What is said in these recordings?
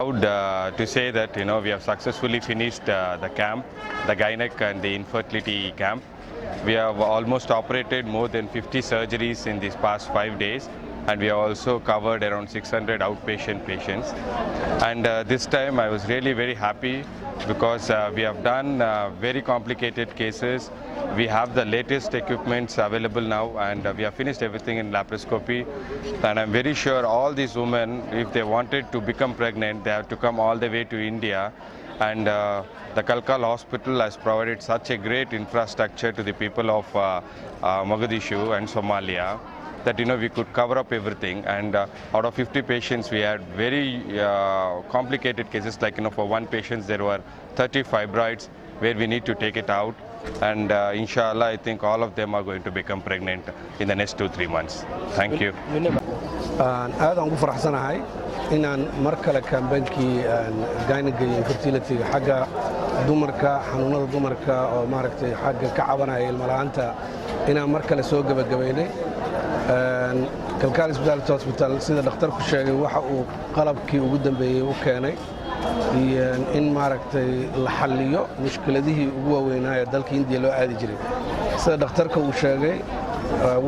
Proud to say that we have successfully finished the camp, the gynec and the infertility camp. We have almost operated more than 50 surgeries in these past 5 days, and we have also covered around 600 outpatient patients. And this time I was really very happy because we have done very complicated cases. We have the latest equipments available now, and we have finished everything in laparoscopy. And I'm very sure all these women, if they wanted to become pregnant, they have to come all the way to India. And the Kalkal hospital has provided such a great infrastructure to the people of Mogadishu and Somalia that we could cover up everything. And out of 50 patients, we had very complicated cases. Like for one patient, there were 30 fibroids where we need to take it out. And inshallah, I think all of them are going to become pregnant in the next 2-3 months. Thank you. aad aan ugu faraxsanahay inaan mar kale kaambaankii gynecga iyo infertility xagga dumarka xanuunada dumarka oo maaragtay xagga ka cabanaya ilmo la'aanta inaan mar kale soo gabagabeynay Kalkal Hospital sida dhakhtarku sheegay waxa uu qalabkii ugu dambeeyay u keenay in maaragtay la xalliyo mushkiladihii ugu waaweynaa ee dalka India loo aadi jiray sida dhakhtarka uu sheegay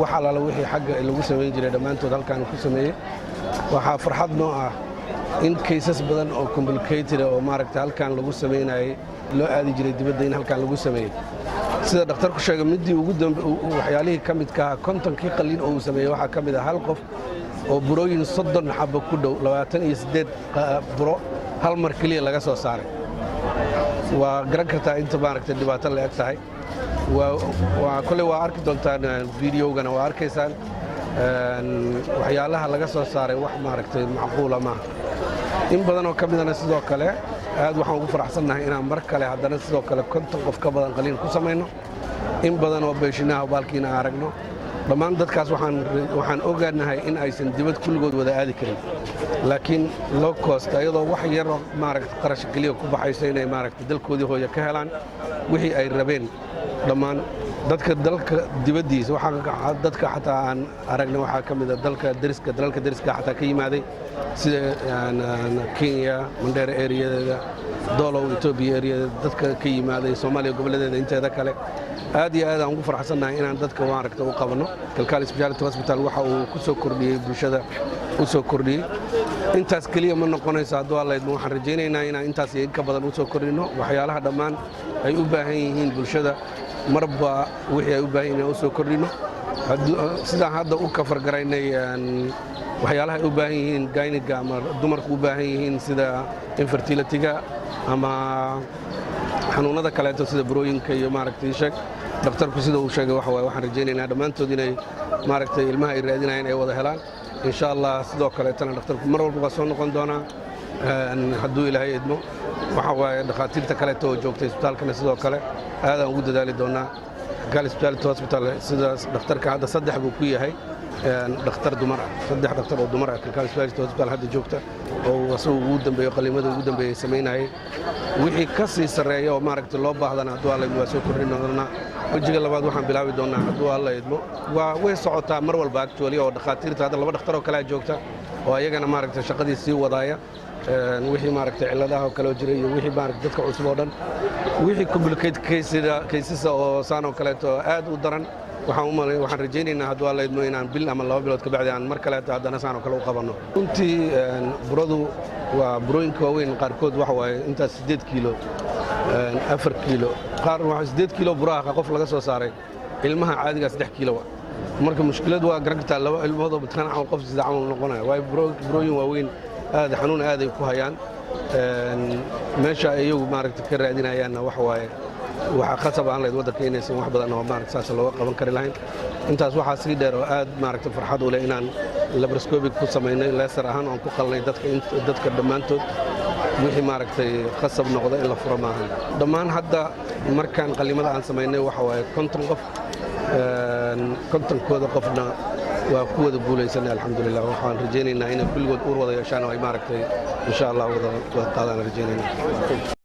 waxa la wixii xagga lagu sameyn jiray dhamaantood halkaan ku sameeyay waxa farxad noo ah in cases badan oo complicated oo maaragtay halkaan lagu sameynay loo aadi jiray dibadda in halkaan lagu sameeyay sida dhakhtarku sheegay midii ugu dambeeyay waxyaalihii kamidka ah kontonkii qalliin oo uu sameeyay waxa kamid ah hal qof oo burooyin 30 xabba ku dhow 28 buro hal mar kaliya laga soo saaray waa garan kartaa inta maaragtay dhibaato la eg tahay كل وارك دونتان فيديو جنا واركيسان وحيالها لقى صار واحد ماركت معقولة ما إن بدنا وكملنا نسيدو كله هذا وحنا نقول فرحنا هنا مركلة هذا نسيدو كله كنت قف كبدنا قليل كوسمينه إن بدنا وبيشنا وبالكينا عرقنا لما عندك كاس وحن أوجدنا هاي إن أيسن دبت كل جود وده هذه كريم لكن لو كوست أيضا واحد يرى ماركت قرش كليه كوبا حيسينه ماركت دل كودي هو يكهلان وحي أي ربين dhammaan dadka dalka dibadiisa waxa dadka xataa aan aragna waxa kamid ah dalka dariska xataa ka yimaaday sida Kenya Mandera area Dolow Ethiopia area dadka ka yimaaday Soomaaliya goboleedeeda inteeda kale aad iyo aad aan ugu faraxsanahay inaan dadka waaragta u qabano Kalkal Hospital waxa uu ku soo kordhiyay bulshada u soo kordhiyay intaas kaliya ma noqonayso haduu Alla idmo waxaan rajaynaynaa inaan intaas in ka badan u soo kordhino waxyaalaha dhammaan ay u baahan yihiin bulshada marba wixii ay u baahan yihiin oo soo kordhino sida hadda u ka fargaraynay waxyaalaha ay u baahan yihiin gynecga ama dumarku u baahan yihiin sida infertility-ga ama xanuunada kale sida burooyinka iyo maaragtay sheeg dhakhtarku sida uu sheegay waxaan rajaynaynaa dhamaantood inay maaragtay ilmaha ay raadinayaan ay wada helaan insha Allah sidoo kale tan dhakhtarku mar walba soo noqon doona hadduu Ilaahay idmo waxa waaye dhakhaatiirta kale oo joogtay isbitaalkana sidoo kale aad aan ugu dadaali doonaa Kalkal Hospital sida dhakhtarka hadda saddex buu ku yahay dhakhtar dumar saddex dhakhtar oo dumar Kalkal Hospital hadda joogta oo wasoo ugu dambeeyo qalimada ugu dambeeyay sameynay wixii ka sii sareeyo oo maaragtay loo baahdana hadduu Alla idmo soo kordhinayna wajiga labaad waxaan bilaabi doonaa hadduu Alla idmo way socotaa mar walba actually oo dhakhaatiirta hadda laba dhakhtar oo kale joogta oo ayagana maaragtay shaqadii sii wadaaya wixii maaragtay ciladaha kale jiray iyo wixii maaragtay dadka cusub oo dhan wixii complicated cases oo saano kale aad u daran waxaan rajaynaynaa hadduu Alla idmo inaan bil ama 2 bilood ka bacdi aan mar kale haddana saano kale u qabano runtii buradu waa burooyinka waaweyn qaarkood waxa waaye intaas 8 kiilo 4 kiilo qaar waxa 8 kiilo buraha qof laga soo saaray ilmaha caadiga 3 kiilo marka mushkiladu waa garagtaa laba ilmahooda bataan aan qof sida camal noqonaya way burooyin waaweyn aad xanuun aad ay ku hayaan meesha ayagu maaragtay ka raadinayaan waxa waaye waxa qasab aan leed wadanka inaysan wax badan oo maaragtay saas loo qaban kari lahayn intaas waxa si dheer oo aad maaragtay farxad u leh inaan laparoscopic ku sameeynay laser ahaan oo ku qalnay dadka dhamaantood wixii maaragtay qasab noqday in la furo maaha dhamaan hadda markaan qalimada aan sameeynay waxa waaye 50 qof kontonkooda qofna waa ku wada guulaysanay alxamdulillah waxaan rajaynaynaa inay kulligood uur wada yeeshaan oo ay maaragtay insha Allah wada qaadaan rajaynaynaa